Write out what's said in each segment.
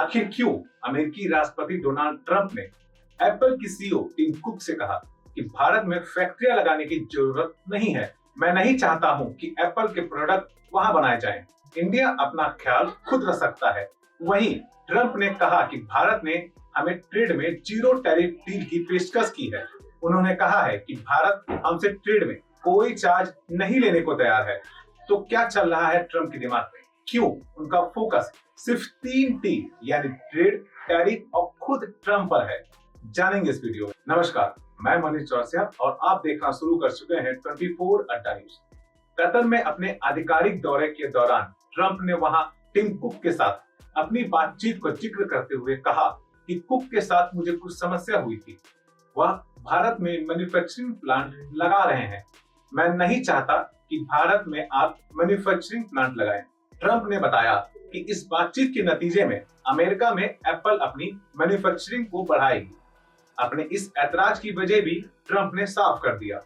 आखिर क्यों अमेरिकी राष्ट्रपति डोनाल्ड ट्रंप ने एप्पल की सीईओ टिम कुक से कहा कि भारत में फैक्ट्रियां लगाने की जरूरत नहीं है। मैं नहीं चाहता हूं कि एप्पल के प्रोडक्ट वहां बनाए जाएं। इंडिया अपना ख्याल खुद रख सकता है। वहीं ट्रंप ने कहा कि भारत ने हमें ट्रेड में जीरो टैरिफ डील की पेशकश की है। उन्होंने कहा है कि भारत हमसे ट्रेड में कोई चार्ज नहीं लेने को तैयार है। तो क्या चल रहा है ट्रंप के दिमाग में? क्यों उनका फोकस सिर्फ 3T यानी ट्रेड, टैरिफ और खुद ट्रंप पर है? जानेंगे इस वीडियो में। नमस्कार, मैं मनीष चौरसिया और आप देखना शुरू कर चुके हैं 24 अड्डा न्यूज। कतर में अपने आधिकारिक दौरे के दौरान ट्रंप ने वहां टिम कुक के साथ अपनी बातचीत को जिक्र करते हुए कहा कि कुक के साथ मुझे कुछ समस्या हुई थी। वह भारत में मैन्युफैक्चरिंग प्लांट लगा रहे हैं। मैं नहीं चाहता कि भारत में आप मैन्युफैक्चरिंग प्लांट लगाएं। ट्रंप ने बताया कि इस बातचीत के नतीजे में अमेरिका में एप्पल अपनी मैन्युफैक्चरिंग को बढ़ाएगी। अपने इस ऐतराज की वजह भी ट्रंप ने साफ कर दिया।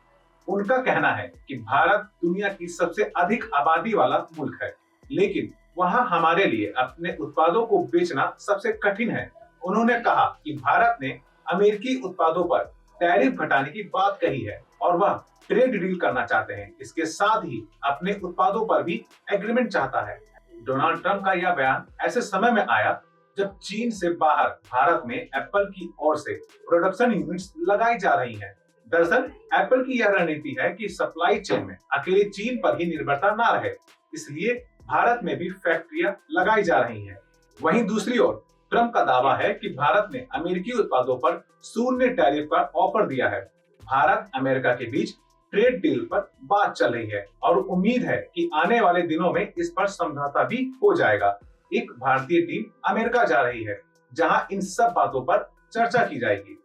उनका कहना है कि भारत दुनिया की सबसे अधिक आबादी वाला मुल्क है, लेकिन वहां हमारे लिए अपने उत्पादों को बेचना सबसे कठिन है। उन्होंने कहा कि भारत ने अमेरिकी उत्पादों पर टैरिफ घटाने की बात कही है और वह ट्रेड डील करना चाहते हैं। इसके साथ ही अपने उत्पादों पर भी एग्रीमेंट चाहता है। डोनाल्ड ट्रंप का यह बयान ऐसे समय में आया जब चीन से बाहर भारत में एप्पल की ओर से प्रोडक्शन यूनिट्स लगाई जा रही हैं। दरअसल एप्पल की यह रणनीति है कि सप्लाई चेन में अकेले चीन पर ही निर्भरता न रहे, इसलिए भारत में भी फैक्ट्रियां लगाई जा रही हैं। वहीं दूसरी ओर ट्रंप का दावा है कि भारत ने अमेरिकी उत्पादों पर शून्य टैरिफ का ऑफर दिया है। भारत अमेरिका के बीच ट्रेड डील पर बात चल रही है और उम्मीद है कि आने वाले दिनों में इस पर समझौता भी हो जाएगा। एक भारतीय टीम अमेरिका जा रही है, जहां इन सब बातों पर चर्चा की जाएगी।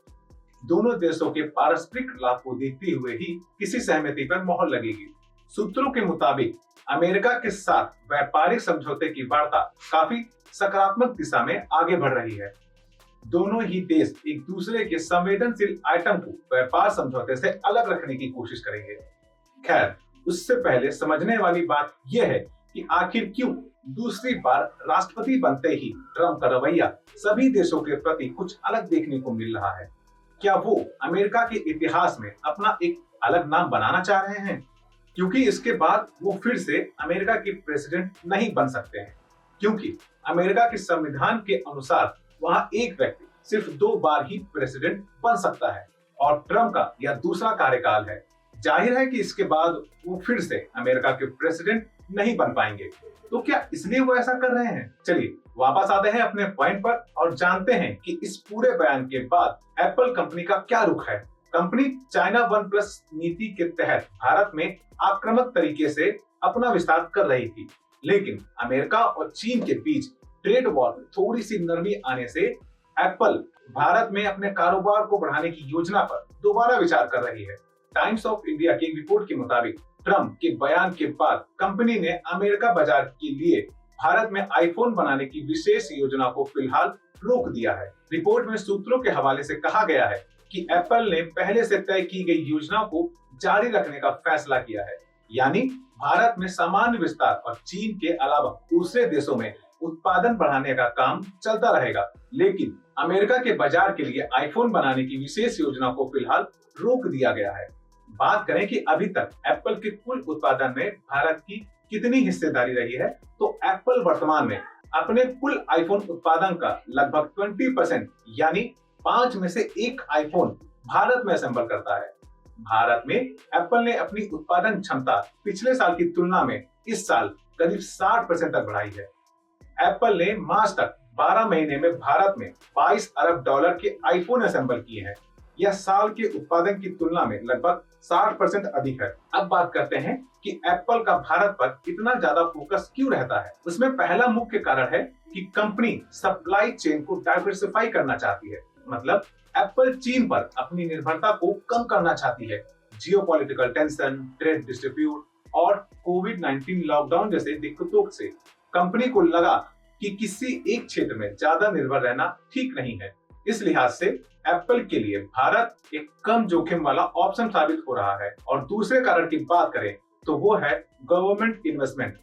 दोनों देशों के पारस्परिक लाभ को देखते हुए ही किसी सहमति पर मोहर लगेगी। सूत्रों के मुताबिक अमेरिका के साथ व्यापारिक समझौते की वार्ता काफी सकारात्मक दिशा में आगे बढ़ रही है। दोनों ही देश एक दूसरे के संवेदनशील आइटम को व्यापार समझौते से अलग रखने की कोशिश करेंगे। खैर, उससे पहले समझने वाली बात यह है कि आखिर क्यों दूसरी बार राष्ट्रपति बनते ही ट्रंप का रवैया सभी देशों के प्रति कुछ अलग देखने को मिल रहा है। क्या वो अमेरिका के इतिहास में अपना एक अलग नाम बनाना चाह रहे हैं? क्योंकि इसके बाद वो फिर से अमेरिका के प्रेसिडेंट नहीं बन सकते हैं, क्योंकि अमेरिका के संविधान के अनुसार वहां एक व्यक्ति सिर्फ 2 बार ही प्रेसिडेंट बन सकता है और ट्रंप का यह दूसरा कार्यकाल है। जाहिर है कि इसके बाद वो फिर से अमेरिका के प्रेसिडेंट नहीं बन पाएंगे। तो क्या इसलिए वो ऐसा कर रहे हैं? चलिए वापस आते हैं अपने पॉइंट पर और जानते हैं कि इस पूरे बयान के बाद एप्पल कंपनी का क्या रुख है। कंपनी चाइना 1+ नीति के तहत भारत में आक्रामक तरीके से अपना विस्तार कर रही थी, लेकिन अमेरिका और चीन के बीच ट्रेड वॉर में थोड़ी सी नरमी आने से एप्पल भारत में अपने कारोबार को बढ़ाने की योजना पर दोबारा विचार कर रही है। टाइम्स ऑफ इंडिया की रिपोर्ट के मुताबिक ट्रंप के बयान के बाद कंपनी ने अमेरिका बाजार के लिए भारत में आईफोन बनाने की विशेष योजना को फिलहाल रोक दिया है। रिपोर्ट में सूत्रों के हवाले से कहा गया है कि एप्पल ने पहले से तय की गई योजना को जारी रखने का फैसला किया है, यानी भारत में सामान्य विस्तार और चीन के अलावा दूसरे देशों में उत्पादन बढ़ाने का काम चलता रहेगा, लेकिन अमेरिका के बाजार के लिए आईफोन बनाने की विशेष योजना को फिलहाल रोक दिया गया है। बात करें कि अभी तक एप्पल के कुल उत्पादन में भारत की कितनी हिस्सेदारी रही है, तो एप्पल वर्तमान में अपने कुल आईफोन उत्पादन का लगभग 20% यानी 5 में से 1 आईफोन भारत में असेंबल करता है। भारत में एप्पल ने अपनी उत्पादन क्षमता पिछले साल की तुलना में इस साल करीब 60% तक बढ़ाई है। एप्पल ने मार्च तक 12 महीने में भारत में $22 अरब के आईफोन असेंबल किए हैं। यह साल के उत्पादन की तुलना में लगभग 60% अधिक है। अब बात करते हैं कि एप्पल का भारत पर इतना ज्यादा फोकस क्यों रहता है। उसमें पहला मुख्य कारण है कि कंपनी सप्लाई चेन को डाइवर्सिफाई करना चाहती है। मतलब एप्पल चीन पर अपनी निर्भरता को कम करना चाहती है। जियोपॉलिटिकल टेंशन, ट्रेड डिस्प्यूट और कोविड-19 लॉकडाउन जैसे दिक्कतों से कंपनी को लगा कि किसी एक क्षेत्र में ज्यादा निर्भर रहना ठीक नहीं है। इस लिहाज से एप्पल के लिए भारत एक कम जोखिम वाला ऑप्शन साबित हो रहा है। और दूसरे कारण की बात करें तो वो है गवर्नमेंट इन्वेस्टमेंट।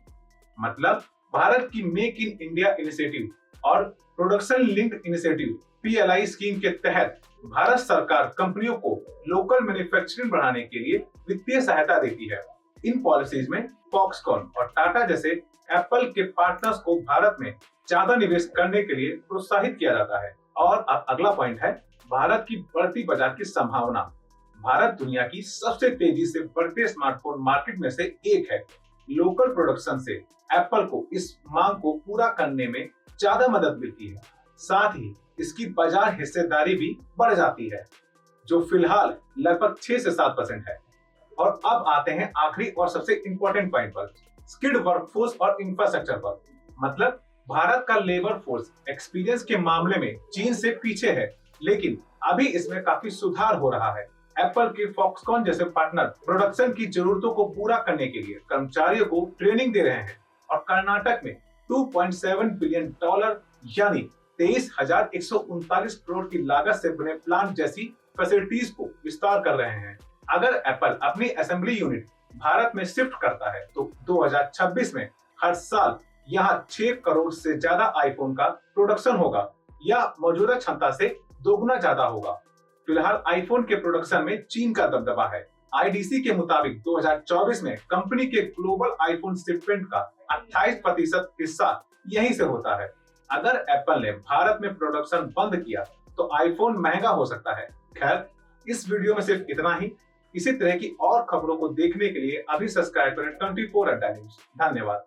मतलब भारत की मेक इन इंडिया इनिशिएटिव और production linked initiative PLI scheme के तहत भारत सरकार कंपनियों को लोकल मैन्युफैक्चरिंग बढ़ाने के लिए वित्तीय सहायता देती है। इन पॉलिसीज में फॉक्सकॉन और टाटा जैसे एप्पल के पार्टनर्स को भारत में ज्यादा निवेश करने के लिए प्रोत्साहित किया जाता है। और अब अगला पॉइंट है भारत की बढ़ती बाजार की संभावना। भारत दुनिया की सबसे तेजी से बढ़ते स्मार्टफोन मार्केट में से एक है। लोकल प्रोडक्शन से एप्पल को इस मांग को पूरा करने में ज्यादा मदद मिलती है। साथ ही इसकी बाजार हिस्सेदारी भी बढ़ जाती है, जो फिलहाल लगभग 6 से 7% है। और अब आते हैं आखिरी और सबसे इंपॉर्टेंट पॉइंट पर, स्किल्ड वर्कफोर्स और इंफ्रास्ट्रक्चर पर। मतलब भारत का लेबर फोर्स एक्सपीरियंस के मामले में चीन से पीछे है, लेकिन अभी इसमें काफी सुधार हो रहा है। एप्पल के फॉक्सकॉन जैसे पार्टनर प्रोडक्शन की जरूरतों को पूरा करने के लिए कर्मचारियों को ट्रेनिंग दे रहे हैं और कर्नाटक में $2.7 बिलियन यानी 23,139 करोड़ की लागत से बने प्लांट जैसी फैसिलिटीज को विस्तार कर रहे हैं। अगर एप्पल अपनी असेंबली यूनिट भारत में शिफ्ट करता है तो 2026 में हर साल यहाँ 6 करोड़ से ज्यादा आईफोन का प्रोडक्शन होगा या मौजूदा क्षमता से दोगुना ज्यादा होगा। फिलहाल आईफोन के प्रोडक्शन में चीन का दबदबा है। IDC के मुताबिक 2024 में कंपनी के ग्लोबल आईफोन शिपमेंट का 28% हिस्सा यहीं से होता है। अगर एप्पल ने भारत में प्रोडक्शन बंद किया तो आईफोन महंगा हो सकता है। खैर, इस वीडियो में सिर्फ इतना ही। इसी तरह की और खबरों को देखने के लिए अभी सब्सक्राइब करें 24 अड्डा न्यूज। धन्यवाद।